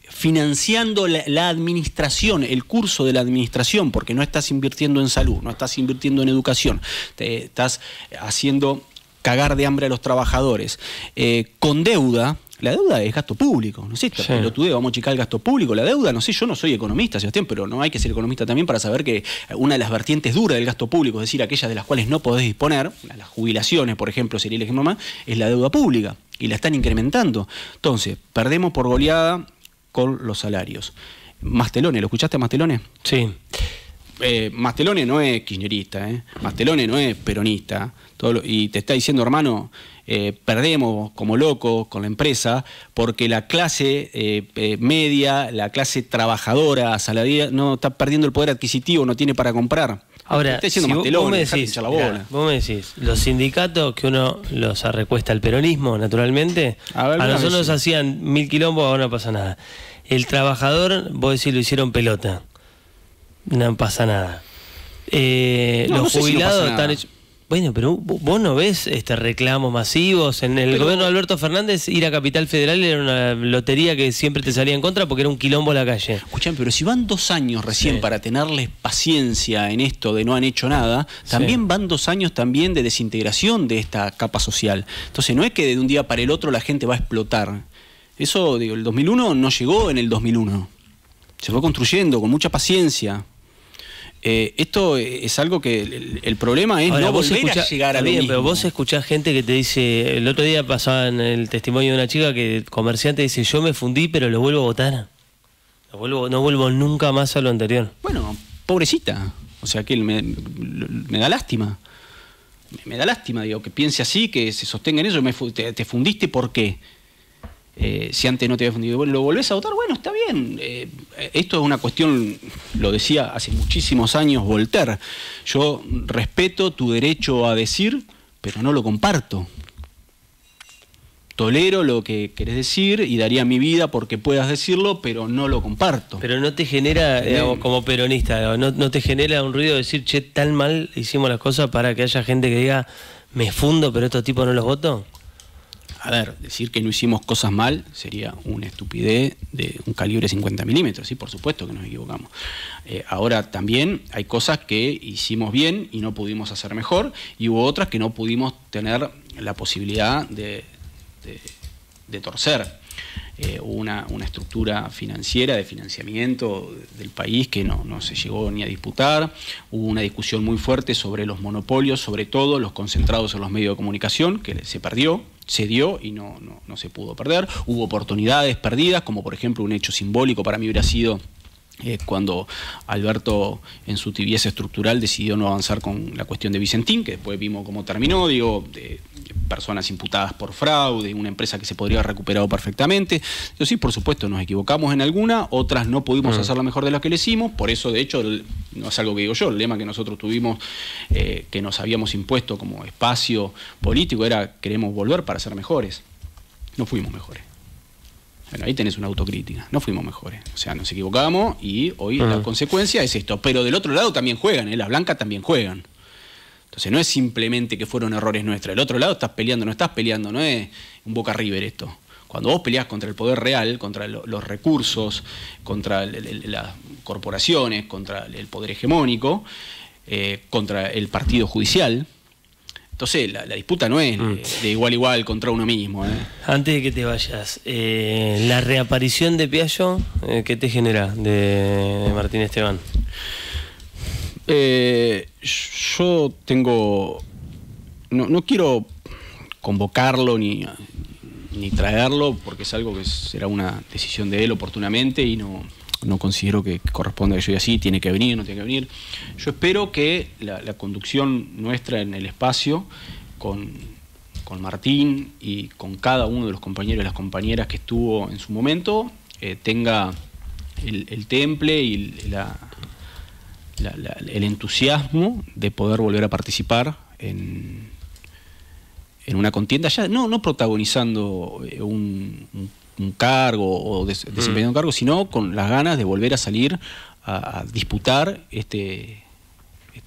financiando la administración, el curso de la administración, porque no estás invirtiendo en salud, no estás invirtiendo en educación, te estás haciendo cagar de hambre a los trabajadores, con deuda, La deuda es gasto público, ¿no es cierto? Sí. Pelotudeo, vamos a achicar el gasto público. La deuda, no sé, yo no soy economista, Sebastián, pero no hay que ser economista también para saber que una de las vertientes duras del gasto público, es decir, aquellas de las cuales no podés disponer, las jubilaciones, por ejemplo, sería el ejemplo más, es la deuda pública. Y la están incrementando. Entonces, perdemos por goleada con los salarios. Mastelone, ¿lo escuchaste a Mastelone? Sí. Mastelone no es kirchnerista, Mastelone no es peronista, y te está diciendo, hermano, perdemos como locos con la empresa porque la clase media, la clase trabajadora, asalariada, no está perdiendo el poder adquisitivo, no tiene para comprar. Ahora, si vos me decís, los sindicatos que uno los arrecuesta al peronismo, naturalmente, a nosotros nos hacían 1000 quilombos, ahora no pasa nada. El trabajador, vos decís, lo hicieron pelota. No pasa nada. Los jubilados están hechos... Bueno, pero vos no ves reclamos masivos. En el gobierno de Alberto Fernández, ir a Capital Federal era una lotería que siempre te salía en contra porque era un quilombo la calle. Escuchame, pero si van 2 años recién para tenerles paciencia en esto de no han hecho nada, también van 2 años también de desintegración de esta capa social. Entonces no es que de un día para el otro la gente va a explotar. Eso, digo, el 2001 no llegó en el 2001. Se fue construyendo con mucha paciencia. Esto es algo que el problema es ahora, no volver a llegar a lo mismo. Pero vos escuchás gente que te dice, el otro día pasaba en el testimonio de una chica que el comerciante dice, yo me fundí pero lo vuelvo a votar. No vuelvo nunca más a lo anterior. Bueno, pobrecita. O sea, que me da lástima. Me da lástima, digo, que piense así, que se sostenga en eso. ¿Te fundiste por qué? Si antes no te había fundido, bueno, ¿lo volvés a votar? Bueno, está bien. Esto es una cuestión, lo decía hace muchísimos años Voltaire. Yo respeto tu derecho a decir, pero no lo comparto. Tolero lo que querés decir y daría mi vida porque puedas decirlo, pero no lo comparto. Pero no te genera, digamos, como peronista, no te genera un ruido de decir, che, tan mal hicimos las cosas para que haya gente que diga, me fundo, pero estos tipos no los voto. A ver, decir que no hicimos cosas mal sería una estupidez de un calibre 50 milímetros, sí, por supuesto que nos equivocamos. Ahora también hay cosas que hicimos bien y no pudimos hacer mejor, y hubo otras que no pudimos tener la posibilidad de torcer. Hubo una estructura financiera de financiamiento del país que no se llegó ni a disputar. Hubo una discusión muy fuerte sobre los monopolios, sobre todo los concentrados en los medios de comunicación, que se perdió, se dio y no se pudo perder. Hubo oportunidades perdidas, como por ejemplo un hecho simbólico para mí hubiera sido cuando Alberto, en su tibieza estructural, decidió no avanzar con la cuestión de Vicentín, que después vimos cómo terminó, digo, de personas imputadas por fraude, una empresa que se podría haber recuperado perfectamente. Yo sí, por supuesto, nos equivocamos en alguna, otras no pudimos hacer lo mejor de lo que le hicimos, por eso, de hecho, no es algo que digo yo, el lema que nosotros tuvimos, que nos habíamos impuesto como espacio político, era queremos volver para ser mejores. No fuimos mejores. Bueno, ahí tenés una autocrítica, no fuimos mejores, o sea, nos equivocamos y hoy la consecuencia es esto, pero del otro lado también juegan, las blancas también juegan. Entonces no es simplemente que fueron errores nuestros, del otro lado estás peleando, no es un Boca River esto. Cuando vos peleás contra el poder real, contra los recursos, contra las corporaciones, contra el poder hegemónico, contra el partido judicial, entonces la disputa no es de igual a igual contra uno mismo. Antes de que te vayas, la reaparición de Piaggio, ¿qué te genera de Martín Esteban? Yo tengo... No quiero convocarlo ni traerlo, porque es algo que será una decisión de él oportunamente y no considero que corresponda que yo diga así, tiene que venir, no tiene que venir. Yo espero que la conducción nuestra en el espacio, con Martín y con cada uno de los compañeros y las compañeras que estuvo en su momento, tenga el temple y el entusiasmo de poder volver a participar en una contienda, ya no protagonizando un cargo o desempeñando un cargo, sino con las ganas de volver a salir a disputar este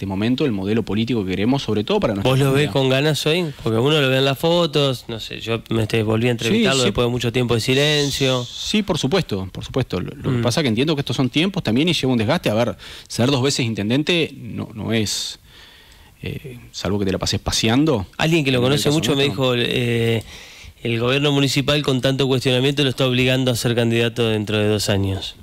momento, el modelo político que queremos, sobre todo para nuestra comunidad. ¿Vos lo ves con ganas hoy? Porque uno lo ve en las fotos, no sé, yo volví a entrevistarlo después de mucho tiempo de silencio. Sí, por supuesto. Lo que pasa es que entiendo que estos son tiempos también y lleva un desgaste. A ver, ser 2 veces intendente no es... salvo que te la pases paseando. Alguien que lo conoce mucho me dijo, el gobierno municipal con tanto cuestionamiento lo está obligando a ser candidato dentro de 2 años?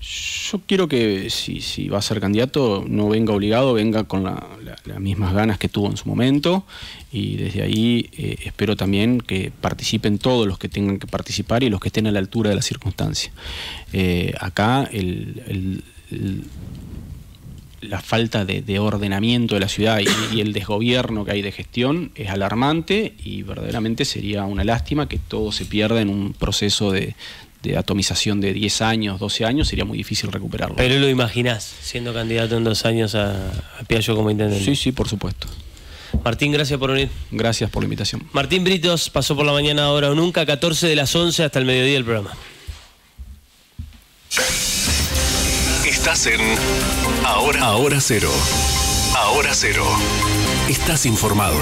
Yo quiero que si va a ser candidato no venga obligado, venga con las mismas ganas que tuvo en su momento, y desde ahí espero también que participen todos los que tengan que participar y los que estén a la altura de la circunstancia. Acá la falta de ordenamiento de la ciudad y el desgobierno que hay de gestión es alarmante, y verdaderamente sería una lástima que todo se pierda en un proceso de atomización de 10 años, 12 años, sería muy difícil recuperarlo. Pero lo imaginás, siendo candidato en 2 años a Piaggio como intendente. Sí, por supuesto. Martín, gracias por venir. Gracias por la invitación. Martín Britos pasó por la mañana Ahora o Nunca, 14 de las 11 hasta el mediodía del programa. Estás en Ahora Cero. Ahora Cero. Estás informado.